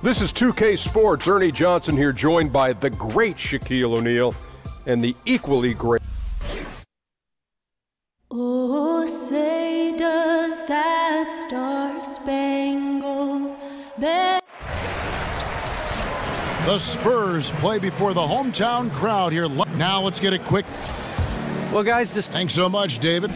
This is 2K Sports. Ernie Johnson here, joined by the great Shaquille O'Neal and the equally great. Oh, say does that star-spangled banner. The Spurs play before the hometown crowd here. Now let's get it quick. Well, guys, Thanks so much, David.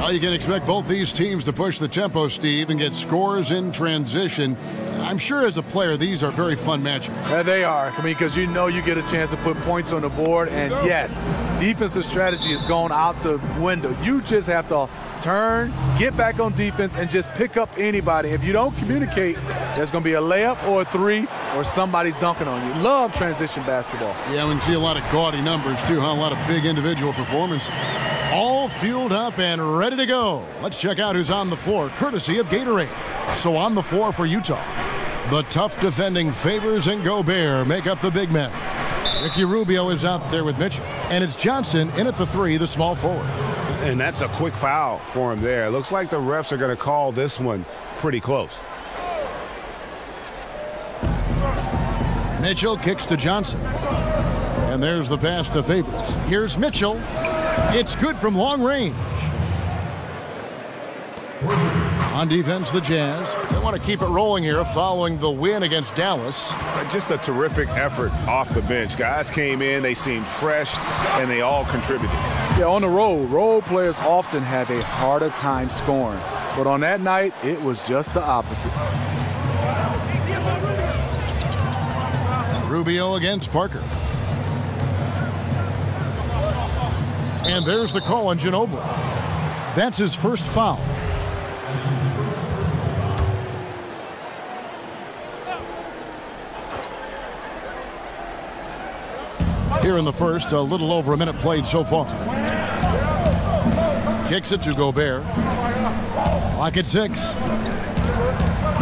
You can expect both these teams to push the tempo, Steve, and get scores in transition. I'm sure as a player, these are very fun matches. Yeah, they are. I mean, because you know you get a chance to put points on the board. And, yes, defensive strategy is going out the window. You just have to turn, get back on defense, and just pick up anybody. If you don't communicate, there's going to be a layup or a three or somebody's dunking on you. Love transition basketball. Yeah, we can see a lot of gaudy numbers, too, huh? A lot of big individual performances. All fueled up and ready to go. Let's check out who's on the floor, courtesy of Gatorade. So on the floor for Utah, the tough defending Favors and Gobert make up the big men. Ricky Rubio is out there with Mitchell. And it's Johnson in at the three, the small forward. And that's a quick foul for him there. Looks like the refs are going to call this one pretty close. Mitchell kicks to Johnson. And there's the pass to Favors. Here's Mitchell. It's good from long range. On defense, the Jazz. They want to keep it rolling here following the win against Dallas. Just a terrific effort off the bench. Guys came in, they seemed fresh, and they all contributed. Yeah, on the road, role players often have a harder time scoring. But on that night, it was just the opposite. Rubio against Parker. And there's the call on Ginobili. That's his first foul. Here in the first, a little over a minute played so far. Kicks it to Gobert. Lock at 6.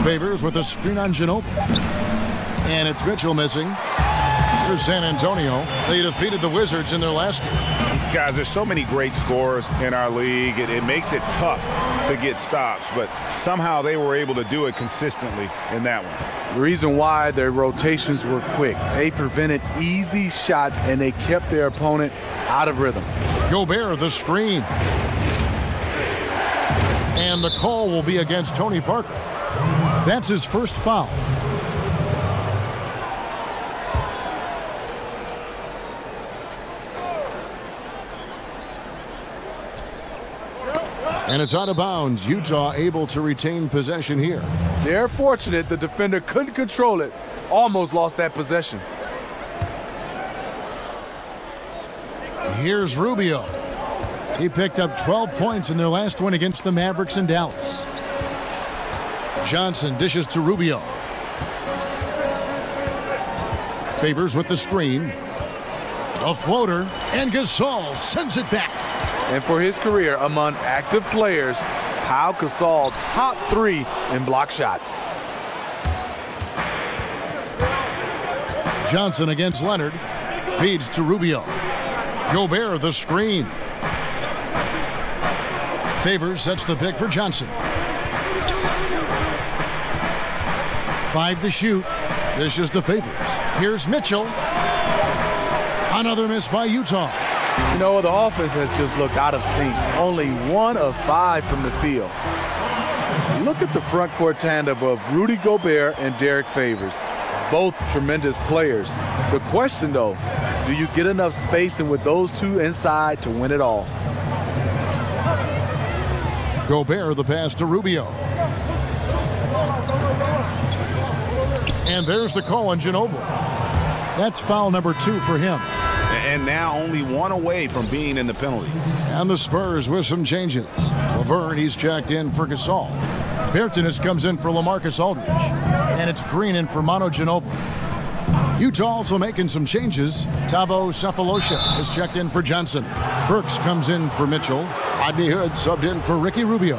Favors with a screen on Ginobili. And it's Mitchell missing. Here's San Antonio. They defeated the Wizards in their last game. Guys, there's so many great scorers in our league. It makes it tough to get stops, but somehow they were able to do it consistently in that one. The reason why their rotations were quick, they prevented easy shots and they kept their opponent out of rhythm. Gobert, the screen. And the call will be against Tony Parker. That's his first foul. And it's out of bounds. Utah able to retain possession here. They're fortunate the defender couldn't control it. Almost lost that possession. Here's Rubio. He picked up 12 points in their last win against the Mavericks in Dallas. Johnson dishes to Rubio. Favors with the screen. A floater, and Gasol sends it back. And for his career among active players, Pau Gasol top 3 in block shots. Johnson against Leonard. Feeds to Rubio. Gobert the screen. Favors sets the pick for Johnson. 5 to shoot. Dishes to Favors. Here's Mitchell. Another miss by Utah. You know, the offense has just looked out of sync. Only 1 of 5 from the field. Look at the front court tandem of Rudy Gobert and Derek Favors. Both tremendous players. The question, though, do you get enough spacing with those two inside to win it all? Gobert the pass to Rubio. And there's the call on Ginobili. That's foul number 2 for him. And now only 1 away from being in the penalty. And the Spurs with some changes. Laverne, he's checked in for Gasol. Bertans comes in for LaMarcus Aldridge. And it's Green in for Manu Ginobili. Utah also making some changes. Tavo Cephalosha is checked in for Johnson. Burks comes in for Mitchell. Rodney Hood subbed in for Ricky Rubio.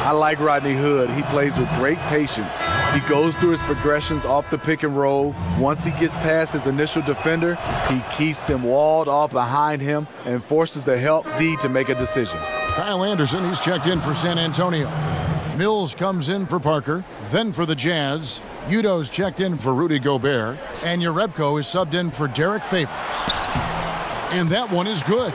I like Rodney Hood. He plays with great patience. He goes through his progressions off the pick and roll. Once he gets past his initial defender, he keeps them walled off behind him and forces the help D to make a decision. Kyle Anderson, he's checked in for San Antonio. Mills comes in for Parker, then for the Jazz. Udo's checked in for Rudy Gobert, and Jerebko is subbed in for Derek Favors. And that one is good.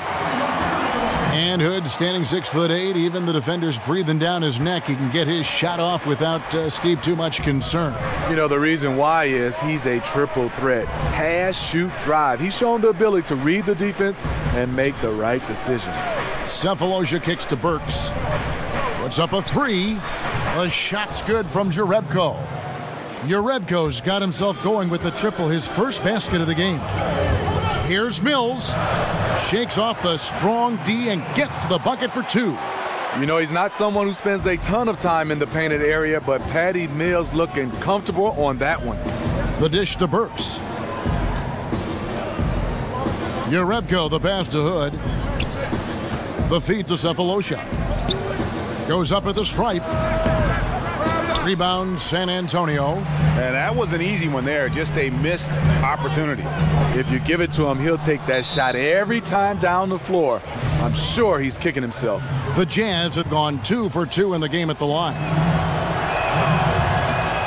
And Hood standing 6'8", even the defender's breathing down his neck. He can get his shot off without, Steve, too much concern. You know, the reason why is he's a triple threat. Pass, shoot, drive. He's shown the ability to read the defense and make the right decision. Sefolosha kicks to Burks. Puts up a three. The shot's good from Jerebko. Jerebko's got himself going with the triple, his first basket of the game. Here's Mills. Shakes off the strong D and gets the bucket for two. You know, he's not someone who spends a ton of time in the painted area, but Patty Mills looking comfortable on that one. The dish to Burks. Jerebko, the pass to Hood. The feed to Sefolosha. Goes up at the stripe. Rebound, San Antonio. And that was an easy one there, just a missed opportunity. If you give it to him, he'll take that shot every time down the floor. I'm sure he's kicking himself. The Jazz have gone 2 for 2 in the game at the line.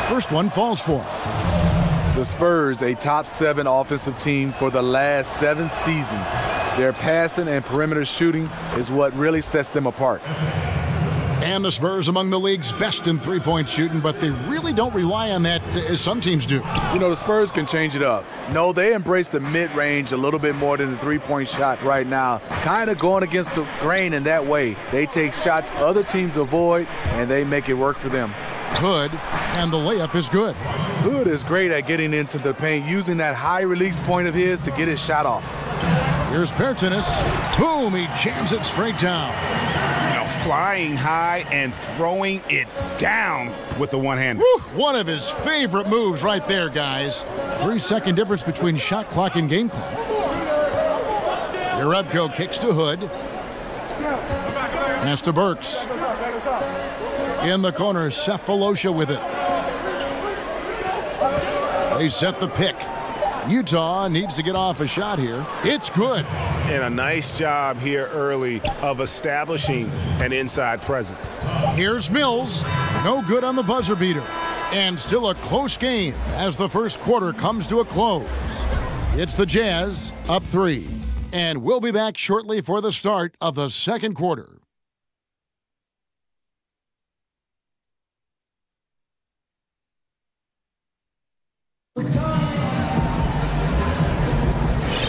First one falls for him. The Spurs, a top 7 offensive team for the last 7 seasons. Their passing and perimeter shooting is what really sets them apart. And the Spurs among the league's best in three-point shooting, but they really don't rely on that as some teams do. You know, the Spurs can change it up. No, they embrace the mid-range a little bit more than the three-point shot right now. Kind of going against the grain in that way. They take shots other teams avoid, and they make it work for them. Hood, and the layup is good. Hood is great at getting into the paint, using that high release point of his to get his shot off. Here's Pertinis. Boom, he jams it straight down. Flying high and throwing it down with the one-hander. One of his favorite moves right there, guys. 3-second difference between shot clock and game clock. Jerebko kicks to Hood. Pass to Burks. In the corner, Sefolosha with it. They set the pick. Utah needs to get off a shot here. It's good. And a nice job here early of establishing an inside presence. Here's Mills. No good on the buzzer beater. And still a close game as the first quarter comes to a close. It's the Jazz up 3. And we'll be back shortly for the start of the second quarter.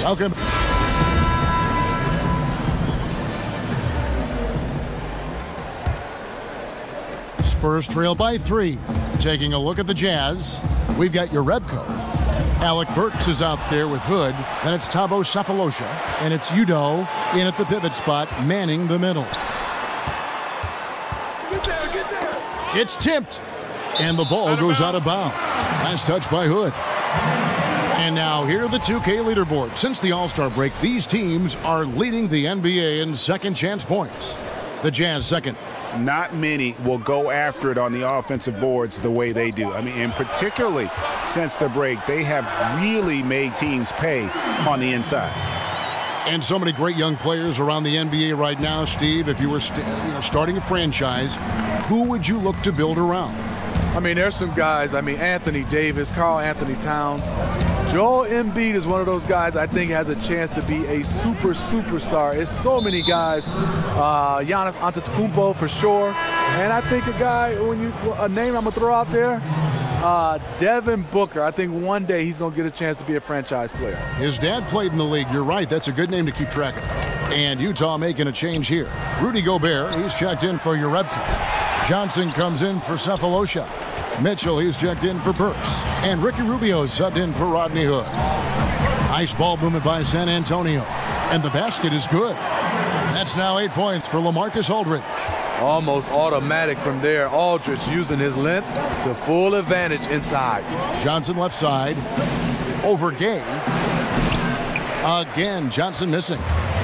Welcome. Spurs trail by 3. Taking a look at the Jazz, we've got Jerebko. Alec Burks is out there with Hood. Then it's Thabo Sefolosha. And it's Udo in at the pivot spot, manning the middle. Get there. It's tipped. And the ball goes out of bounds. Nice touch by Hood. And now here are the 2K leaderboard. Since the All-Star break, these teams are leading the NBA in second chance points. The Jazz second. Not many will go after it on the offensive boards the way they do. I mean, and particularly since the break, they have really made teams pay on the inside. And so many great young players around the NBA right now, Steve. If you were starting a franchise, who would you look to build around? I mean, there's some guys. I mean, Anthony Davis, Karl Anthony Towns. Joel Embiid is one of those guys I think has a chance to be a superstar. It's so many guys. Giannis Antetokounmpo for sure. And I think a name I'm going to throw out there, Devin Booker. I think one day he's going to get a chance to be a franchise player. His dad played in the league. You're right. That's a good name to keep track of. And Utah making a change here. Rudy Gobert, he's checked in for Jerebko. Johnson comes in for Sefolosha. Mitchell, he's checked in for Burks. And Ricky Rubio subbed in for Rodney Hood. Nice ball movement by San Antonio. And the basket is good. That's now 8 points for LaMarcus Aldridge. Almost automatic from there. Aldridge using his length to full advantage inside. Johnson left side. Over Gay. Again, Johnson missing.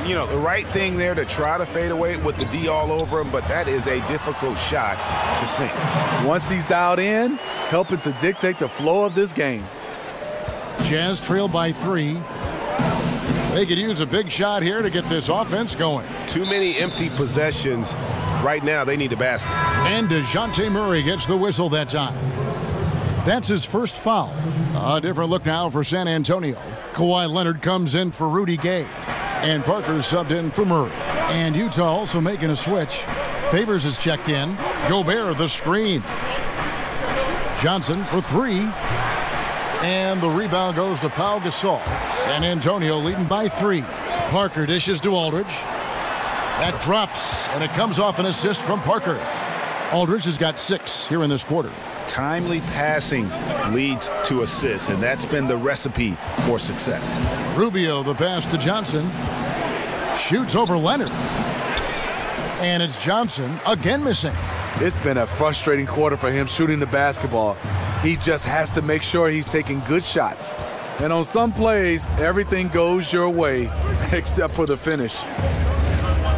You know, the right thing there to try to fade away with the D all over him, but that is a difficult shot to sink. Once he's dialed in, helping to dictate the flow of this game. Jazz trail by 3. They could use a big shot here to get this offense going. Too many empty possessions. Right now, they need a basket. And DeJounte Murray gets the whistle that time. That's his first foul. A different look now for San Antonio. Kawhi Leonard comes in for Rudy Gay. And Parker subbed in for Murray. And Utah also making a switch. Favors is checked in. Gobert the screen. Johnson for three. And the rebound goes to Pau Gasol. San Antonio leading by 3. Parker dishes to Aldridge. That drops, and it comes off an assist from Parker. Aldridge has got 6 here in this quarter. Timely passing leads to assists, and that's been the recipe for success. Rubio, the pass to Johnson. Shoots over Leonard. And it's Johnson again missing. It's been a frustrating quarter for him shooting the basketball. He just has to make sure he's taking good shots. And on some plays, everything goes your way except for the finish.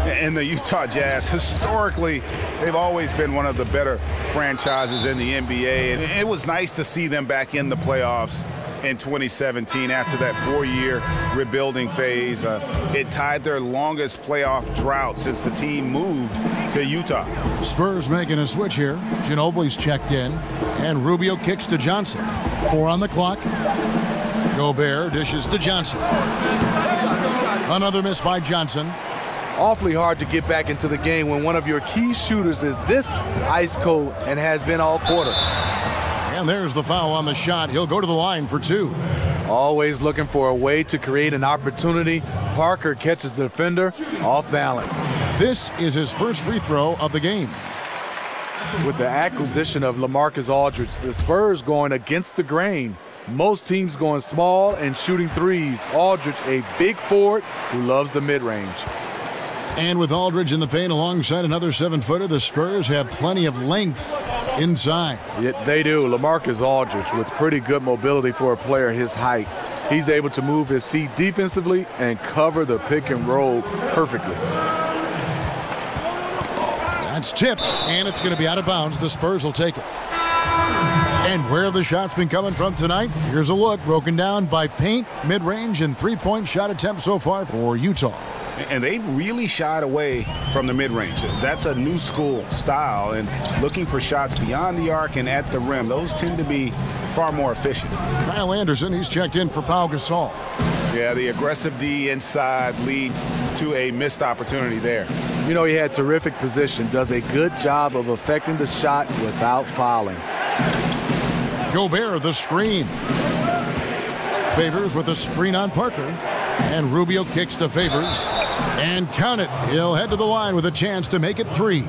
And the Utah Jazz, historically, they've always been one of the better franchises in the NBA. And it was nice to see them back in the playoffs in 2017 after that 4-year rebuilding phase. It tied their longest playoff drought since the team moved to Utah. Spurs making a switch here. Ginobili's checked in. And Rubio kicks to Johnson. 4 on the clock. Gobert dishes to Johnson. Another miss by Johnson. Awfully hard to get back into the game when one of your key shooters is this ice cold and has been all quarter. And there's the foul on the shot. He'll go to the line for 2. Always looking for a way to create an opportunity. Parker catches the defender off balance. This is his first free throw of the game. With the acquisition of LaMarcus Aldridge, the Spurs going against the grain. Most teams going small and shooting threes. Aldridge, a big forward who loves the mid-range. And with Aldridge in the paint alongside another 7-footer, the Spurs have plenty of length inside. Yeah, they do. LaMarcus Aldridge with pretty good mobility for a player his height. He's able to move his feet defensively and cover the pick and roll perfectly. That's tipped, and it's going to be out of bounds. The Spurs will take it. And where have the shots been coming from tonight? Here's a look broken down by paint, mid-range, and three-point shot attempts so far for Utah. And they've really shied away from the mid-range. That's a new school style, and looking for shots beyond the arc and at the rim. Those tend to be far more efficient. Kyle Anderson, he's checked in for Pau Gasol. Yeah, the aggressive D inside leads to a missed opportunity there. You know, he had terrific position, does a good job of affecting the shot without fouling. Gobert, the screen. Favors with a screen on Parker. And Rubio kicks to Favors. And count it. He'll head to the line with a chance to make it 3.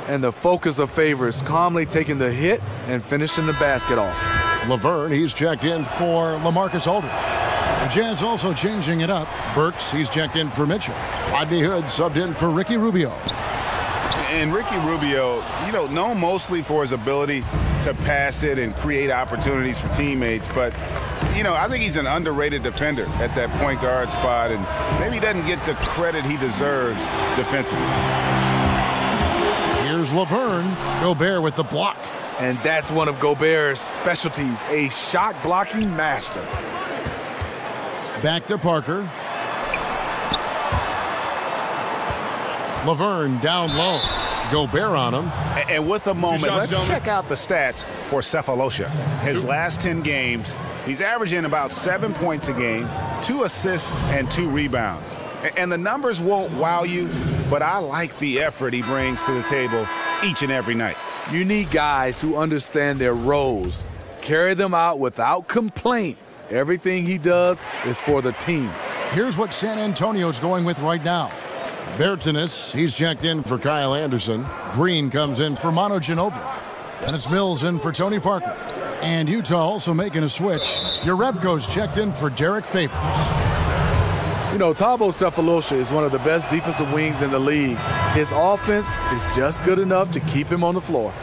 And the focus of Favors, calmly taking the hit and finishing the basket off. Laverne, he's checked in for LaMarcus Aldridge. The Jazz also changing it up. Burks, he's checked in for Mitchell. Rodney Hood subbed in for Ricky Rubio. And Ricky Rubio, known mostly for his ability to pass it and create opportunities for teammates, but I think he's an underrated defender at that point guard spot, and maybe doesn't get the credit he deserves defensively. Here's Laverne. Gobert with the block. And that's one of Gobert's specialties, a shot blocking master. Back to Parker. Laverne down low. Gobert on him. And with a moment, let's check out the stats for Sefolosha. His last 10 games, he's averaging about 7 points a game, 2 assists, and 2 rebounds. And the numbers won't wow you, but I like the effort he brings to the table each and every night. You need guys who understand their roles, carry them out without complaint. Everything he does is for the team. Here's what San Antonio's going with right now. Bertanis, he's checked in for Kyle Anderson. Green comes in for Manu Ginobili. And it's Mills in for Tony Parker. And Utah also making a switch. Jerebko's checked in for Derek Favors. Thabo Sefolosha is one of the best defensive wings in the league. His offense is just good enough to keep him on the floor.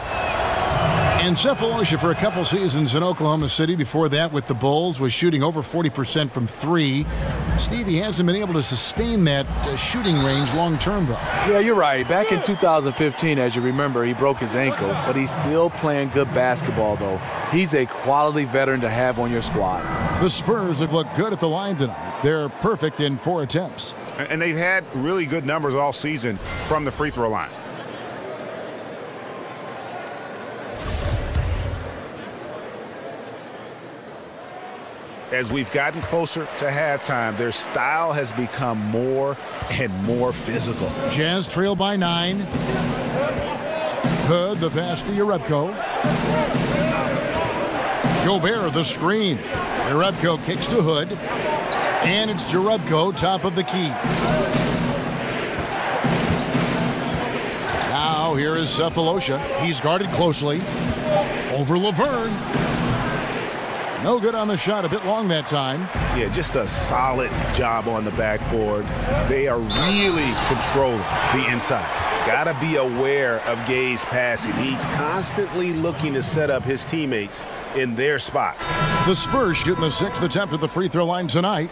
And Sefolosha for a couple seasons in Oklahoma City before that with the Bulls was shooting over 40% from 3. Stevie hasn't been able to sustain that shooting range long term, though. Yeah, you're right. Back in 2015, as you remember, he broke his ankle, but he's still playing good basketball, though. He's a quality veteran to have on your squad. The Spurs have looked good at the line tonight. They're perfect in 4 attempts. And they've had really good numbers all season from the free throw line. as we've gotten closer to halftime, their style has become more and more physical. Jazz trail by 9. Hood, the pass to Jerebko. Gobert, the screen. Jerebko kicks to Hood. And it's Jerebko, top of the key. Now here is Sefolosha. He's guarded closely. Over Laverne. No good on the shot, a bit long that time. Yeah, just a solid job on the backboard. They are really controlling the inside. Gotta be aware of Gay's passing. He's constantly looking to set up his teammates in their spots. The Spurs shooting the 6th attempt at the free throw line tonight.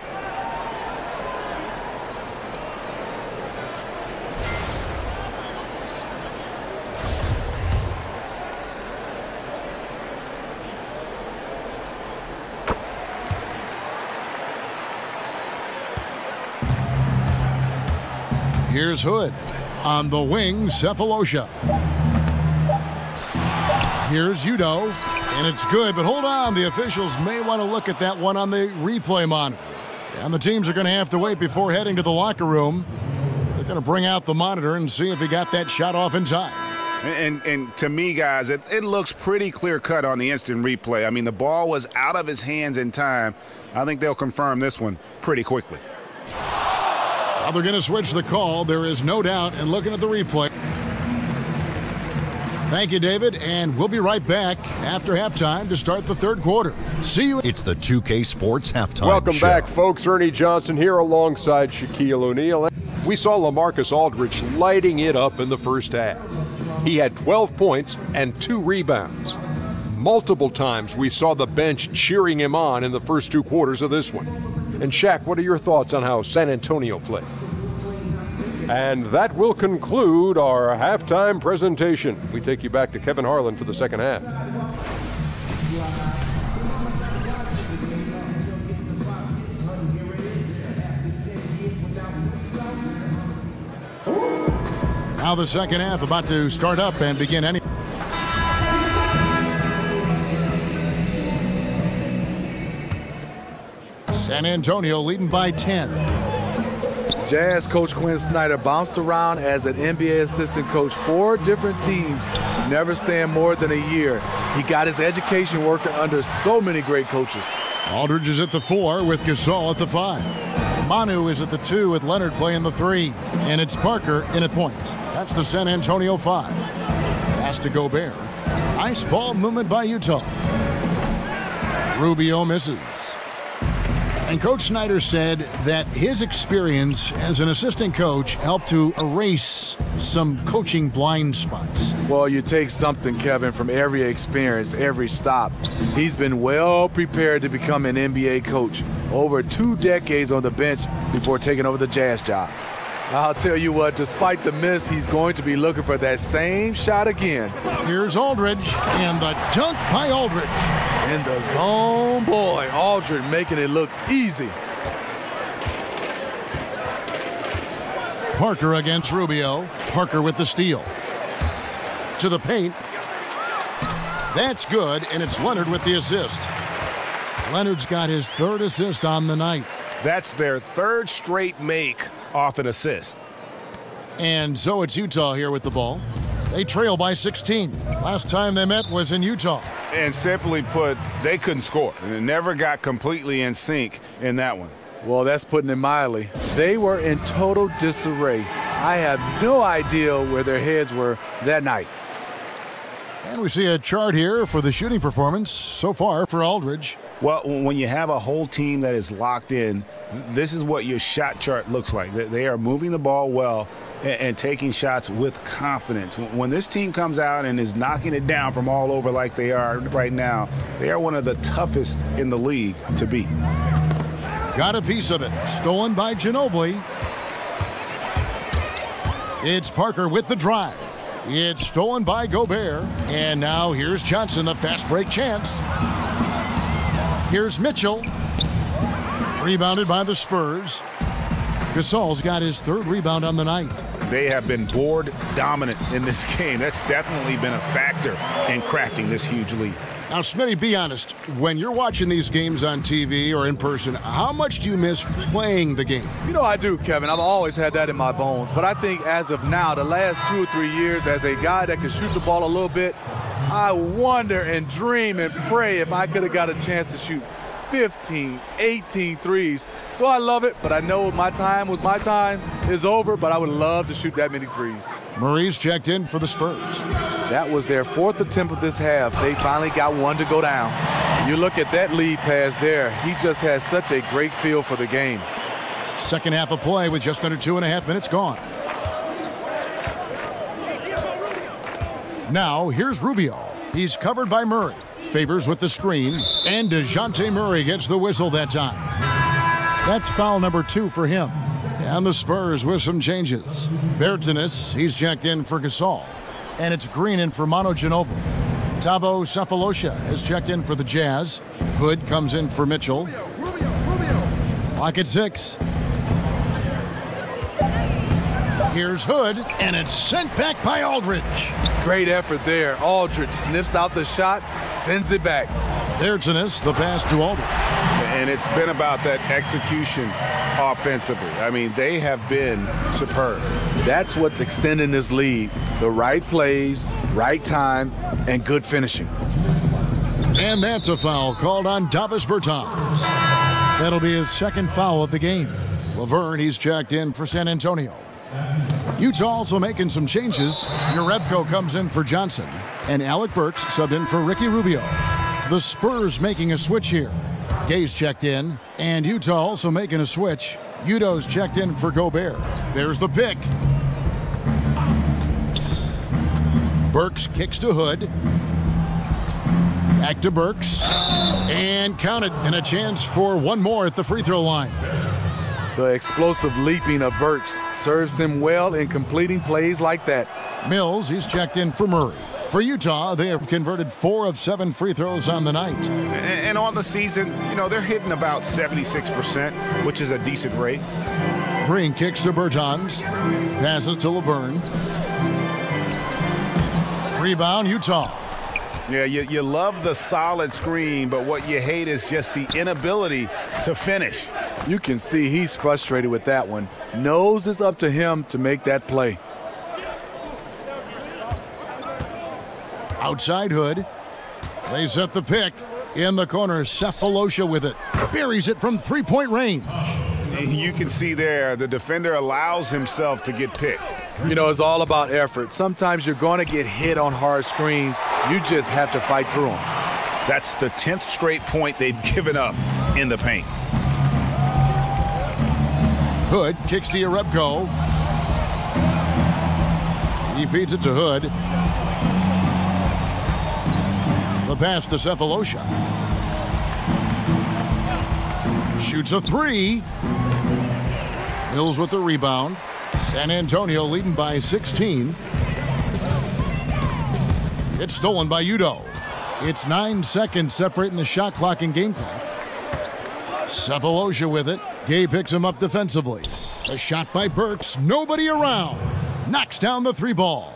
Here's Hood. On the wing, Sefolosha. Here's Udoh. And it's good, but hold on. The officials may want to look at that one on the replay monitor. And the teams are going to have to wait before heading to the locker room. They're going to bring out the monitor and see if he got that shot off in time. And to me, guys, it looks pretty clear-cut on the instant replay. I mean, the ball was out of his hands in time. I think they'll confirm this one pretty quickly. Now they're going to switch the call. There is no doubt. And looking at the replay. Thank you, David. And we'll be right back after halftime to start the third quarter. See you. It's the 2K Sports Halftime Welcome Show. back, folks. Ernie Johnson here alongside Shaquille O'Neal. We saw LaMarcus Aldridge lighting it up in the first half. He had 12 points and 2 rebounds. Multiple times we saw the bench cheering him on in the first 2 quarters of this one. And Shaq, what are your thoughts on how San Antonio played? And that will conclude our halftime presentation. We take you back to Kevin Harlan for the second half. Now the second half about to start up and begin any. San Antonio leading by 10. Jazz coach Quinn Snyder bounced around as an NBA assistant coach 4 different teams, never staying more than a year. He got his education working under so many great coaches. Aldridge is at the 4 with Gasol at the 5. Manu is at the 2 with Leonard playing the 3. And it's Parker in at point. That's the San Antonio 5. Pass to Gobert. Nice ball movement by Utah. Rubio misses. And Coach Snyder said that his experience as an assistant coach helped to erase some coaching blind spots. Well, you take something, Kevin, from every experience, every stop. He's been well prepared to become an NBA coach. Over 2 decades on the bench before taking over the Jazz job. I'll tell you what, despite the miss, he's going to be looking for that same shot again. Here's Aldridge, and the dunk by Aldridge. In the zone, boy, Aldridge making it look easy. Parker against Rubio. Parker with the steal. To the paint. That's good, and it's Leonard with the assist. Leonard's got his 3rd assist on the night. That's their 3rd straight make off an assist. And so it's Utah here with the ball. They trail by 16. Last time they met was in Utah. And simply put, they couldn't score. And it never got completely in sync in that one. Well, that's putting it mildly. They were in total disarray. I have no idea where their heads were that night. And we see a chart here for the shooting performance so far for Aldridge. Well, when you have a whole team that is locked in, this is what your shot chart looks like. They are moving the ball well and taking shots with confidence. When this team comes out and is knocking it down from all over like they are right now, they are one of the toughest in the league to beat. Got a piece of it. Stolen by Ginobili. It's Parker with the drive. It's stolen by Gobert. And now here's Johnson, the fast break chance. Here's Mitchell. Rebounded by the Spurs. Gasol's got his 3rd rebound on the night. They have been board dominant in this game. That's definitely been a factor in crafting this huge lead. Now, Smitty, be honest. When you're watching these games on TV or in person, how much do you miss playing the game? You know I do, Kevin. I've always had that in my bones. But I think as of now, the last 2 or 3 years, as a guy that can shoot the ball a little bit, I wonder and dream and pray if I could have got a chance to shoot 15, 18 threes. So I love it, but I know my time is over, but I would love to shoot that many threes. Murray's checked in for the Spurs. That was their 4th attempt of this half. They finally got one to go down. You look at that lead pass there. He just has such a great feel for the game. Second half of play with just under 2.5 minutes gone. Now, here's Rubio. He's covered by Murray. Favors with the screen, and DeJounte Murray gets the whistle that time. That's foul number 2 for him. And the Spurs with some changes. Bertans, he's checked in for Gasol. And it's Green in for Manu Ginobili. Thabo Sefolosha has checked in for the Jazz. Hood comes in for Mitchell. Lock at 6. Here's Hood, and it's sent back by Aldridge. Great effort there. Aldridge sniffs out the shot, sends it back. Bertans, the pass to Aldridge. And it's been about that execution offensively. I mean, they have been superb. That's what's extending this lead. The right plays, right time, and good finishing. And that's a foul called on Davis Bertans. That'll be his second foul of the game. Laverne, he's checked in for San Antonio. Utah also making some changes. Jerebko comes in for Johnson, and Alec Burks subbed in for Ricky Rubio. The Spurs making a switch here. Gay's checked in, and Utah also making a switch. Udo's checked in for Gobert. There's the pick. Burks kicks to Hood. Back to Burks. And count it, and a chance for one more at the free throw line. The explosive leaping of Burks serves him well in completing plays like that. Mills, he's checked in for Murray. For Utah, they have converted 4 of 7 free throws on the night. And on the season, you know, they're hitting about 76%, which is a decent rate. Green kicks to Bertans. Passes to Laverne. Rebound, Utah. Yeah, you love the solid screen, but what you hate is just the inability to finish. You can see he's frustrated with that one. Knows it's up to him to make that play. Outside Hood. They set the pick. In the corner, Sefolosha with it. Buries it from three-point range. You can see there the defender allows himself to get picked. You know, it's all about effort. Sometimes you're going to get hit on hard screens. You just have to fight through them. That's the 10th straight point they've given up in the paint. Hood kicks to Jerebko. He feeds it to Hood. The pass to Sefolosha. Shoots a 3. Mills with the rebound. San Antonio leading by 16. It's stolen by Udo. It's 9 seconds separating the shot clock and game clock. Sefolosha with it. Gay picks him up defensively. A shot by Burks. Nobody around. Knocks down the 3 ball.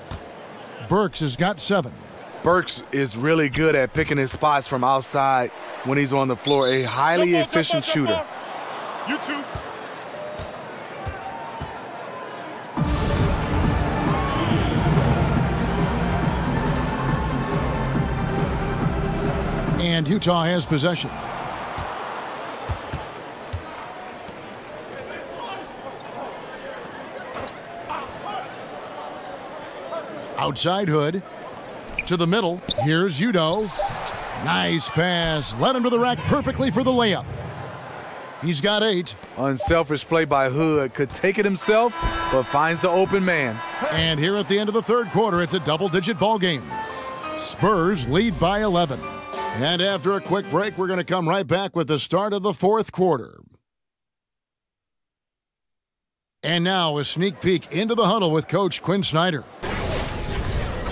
Burks has got 7. Burks is really good at picking his spots from outside when he's on the floor. A highly efficient shooter. You too. And Utah has possession. Outside Hood. To the middle. Here's Udo. Nice pass. Led him to the rack perfectly for the layup. He's got 8. Unselfish play by Hood. Could take it himself, but finds the open man. And here at the end of the third quarter, it's a double-digit ball game. Spurs lead by 11. And after a quick break, we're going to come right back with the start of the fourth quarter. And now a sneak peek into the huddle with Coach Quinn Snyder.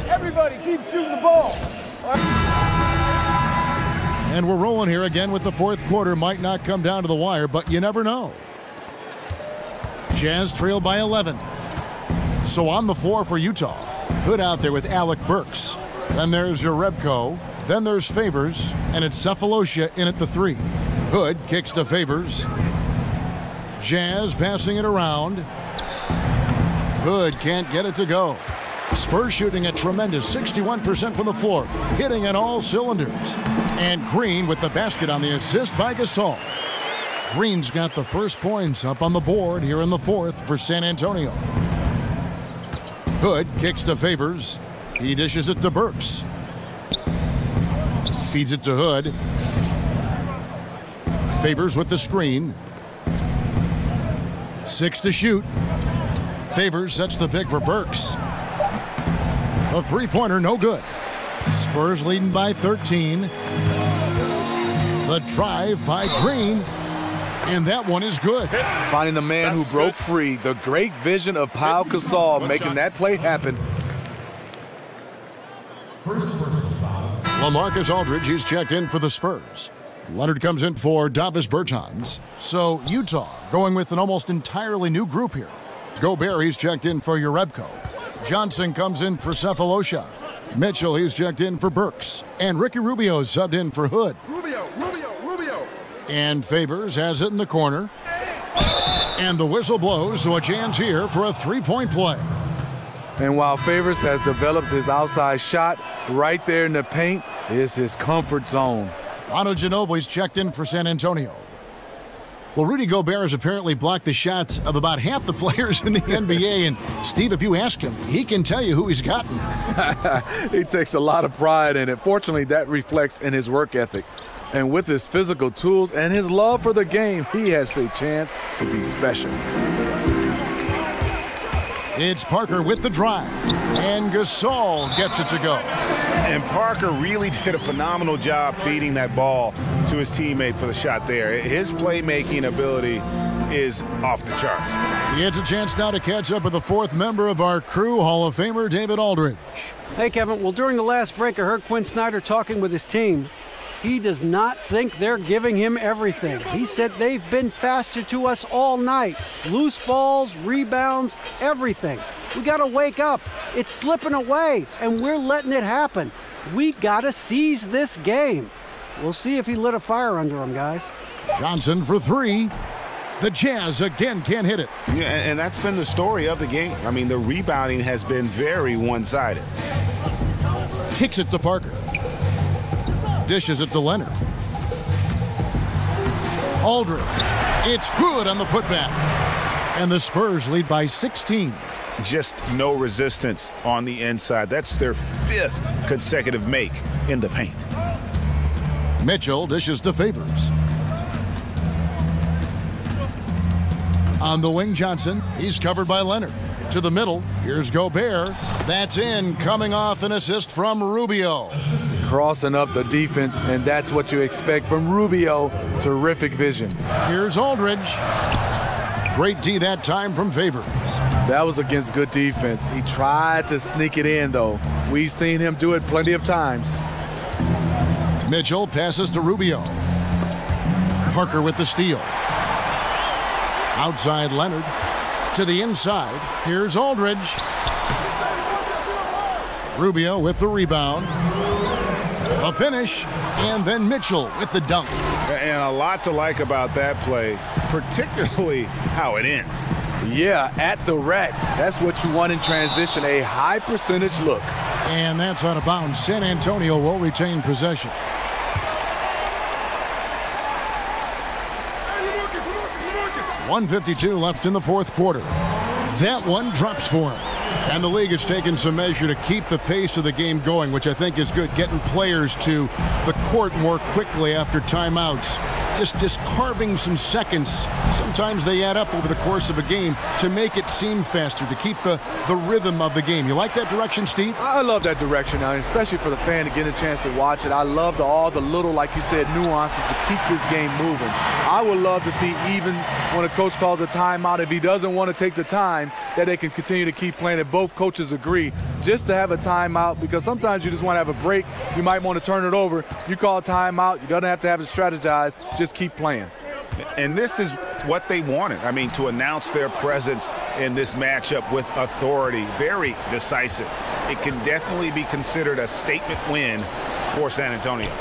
Everybody keep shooting the ball. And we're rolling here again with the fourth quarter. Might not come down to the wire, but you never know. Jazz trail by 11. So on the floor for Utah. Hood out there with Alec Burks. Then there's Jerebko. Then there's Favors, and it's Sefolosha in at the 3. Hood kicks to Favors. Jazz passing it around. Hood can't get it to go. Spurs shooting a tremendous 61% from the floor, hitting on all cylinders. And Green with the basket on the assist by Gasol. Green's got the first points up on the board here in the 4th for San Antonio. Hood kicks to Favors. He dishes it to Burks. Feeds it to Hood. Favors with the screen. 6 to shoot. Favors sets the pick for Burks. A three-pointer, no good. Spurs leading by 13. The drive by Green, and that one is good. Finding the man who broke free. The great vision of Pau Gasol making that play happen. LaMarcus Aldridge, he's checked in for the Spurs. Leonard comes in for Davis Bertans. So Utah going with an almost entirely new group here. Gobert, he's checked in for Jerebko. Johnson comes in for Sefolosha. Mitchell, he's checked in for Burks. And Ricky Rubio subbed in for Hood. Rubio. And Favors has it in the corner. And the whistle blows, so a chance here for a three-point play. And while Favors has developed his outside shot, right there in the paint is his comfort zone. Manu Ginobili's checked in for San Antonio. Well, Rudy Gobert has apparently blocked the shots of about half the players in the NBA. And, Steve, if you ask him, he can tell you who he's gotten. He takes a lot of pride in it. Fortunately, that reflects in his work ethic. And with his physical tools and his love for the game, he has a chance to be special. It's Parker with the drive. And Gasol gets it to go. And Parker really did a phenomenal job feeding that ball to his teammate for the shot there. His playmaking ability is off the chart. He gets a chance now to catch up with the 4th member of our crew, Hall of Famer David Aldridge. Hey, Kevin. Well, during the last break, I heard Quinn Snyder talking with his team. He does not think they're giving him everything. He said they've been faster to us all night. Loose balls, rebounds, everything. We got to wake up. It's slipping away, and we're letting it happen. We got to seize this game. We'll see if he lit a fire under him, guys. Johnson for 3. The Jazz again can't hit it. Yeah, and that's been the story of the game. I mean, the rebounding has been very one-sided. Kicks it to Parker. Dishes it to Leonard. Aldridge. It's good on the putback. And the Spurs lead by 16. Just no resistance on the inside. That's their 5th consecutive make in the paint. Mitchell dishes to Favors. On the wing, Johnson. He's covered by Leonard. To the middle. Here's Gobert. That's in. Coming off an assist from Rubio. Crossing up the defense, and that's what you expect from Rubio. Terrific vision. Here's Aldridge. Great D that time from Favors. That was against good defense. He tried to sneak it in, though. We've seen him do it plenty of times. Mitchell passes to Rubio. Parker with the steal. Outside Leonard. To the inside. Here's Aldridge. Rubio with the rebound. A finish. And then Mitchell with the dunk. And a lot to like about that play, particularly how it ends. Yeah, at the rack. That's what you want in transition, a high percentage look. And that's out of bounds. San Antonio will retain possession. .152 left in the 4th quarter. That one drops for him. And the league has taken some measure to keep the pace of the game going, which I think is good, getting players to the court more quickly after timeouts. Just carving some seconds. Sometimes they add up over the course of a game to make it seem faster, to keep the rhythm of the game. You like that direction, Steve? I love that direction, especially for the fan to get a chance to watch it. I love all the little, like you said, nuances to keep this game moving. I would love to see, even when a coach calls a timeout, if he doesn't want to take the time, that they can continue to keep playing. If both coaches agree, just to have a timeout, because sometimes you just want to have a break. You might want to turn it over. You call a timeout. You don't have to have to strategize. Just keep playing. And this is what they wanted. I mean, to announce their presence in this matchup with authority, very decisive. It can definitely be considered a statement win for San Antonio.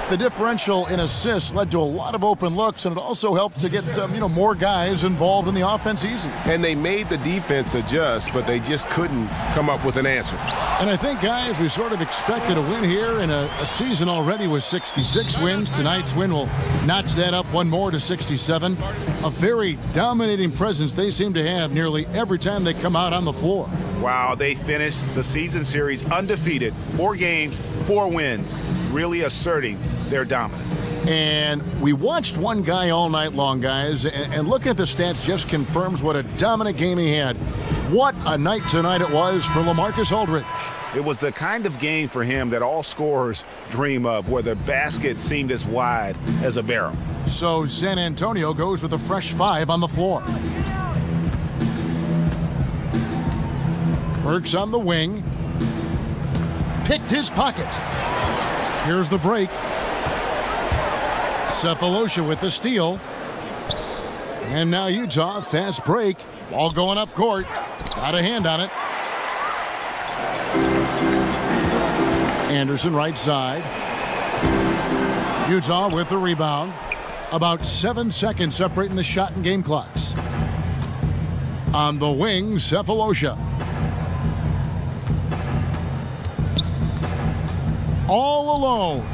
The differential in assists led to a lot of open looks, and it also helped to get more guys involved in the offense easy. And they made the defense adjust, but they just couldn't come up with an answer. And I think, guys, we sort of expected a win here in a season already with 66 wins. Tonight's win will notch that up one more to 67. A very dominating presence they seem to have nearly every time they come out on the floor. Wow, they finished the season series undefeated. 4 games, 4 wins, really asserting their dominance. And we watched one guy all night long, guys, and looking at the stats just confirms what a dominant game he had. What a night tonight it was for LaMarcus Aldridge. It was the kind of game for him that all scorers dream of, where the basket seemed as wide as a barrel. So San Antonio goes with a fresh 5 on the floor. Burks on the wing. Picked his pocket. Here's the break. Sefolosha with the steal. And now Utah, fast break. Ball going up court. Got a hand on it. Anderson right side. Utah with the rebound. About 7 seconds separating the shot and game clocks. On the wing, Sefolosha. All alone.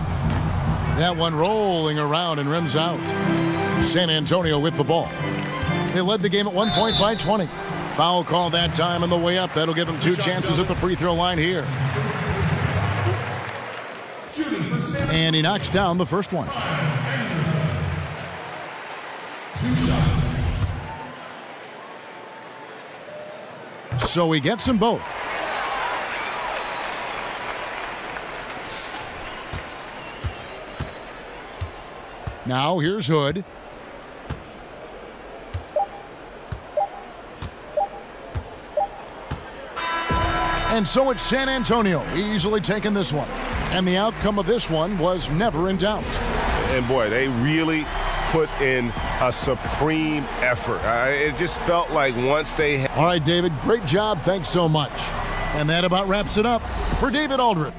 That one rolling around and rims out. San Antonio with the ball. They led the game at 1 point by 20. Foul call that time on the way up. That'll give them 2 chances at the free throw line here. And he knocks down the first one. So he gets them both. Now here's Hood. And so it's San Antonio easily taking this one. And the outcome of this one was never in doubt. And boy, they really put in a supreme effort. It just felt like once they had... All right, David, great job. Thanks so much. And that about wraps it up for David Aldridge.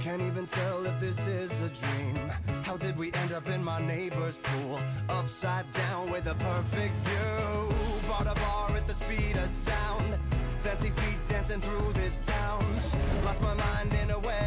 Can't even tell if this is a dream. How did we end up in my neighbor's pool? Upside down with a perfect view. Bought a bar at the speed of sound. Fancy feet dancing through this town. Lost my mind in a wedding.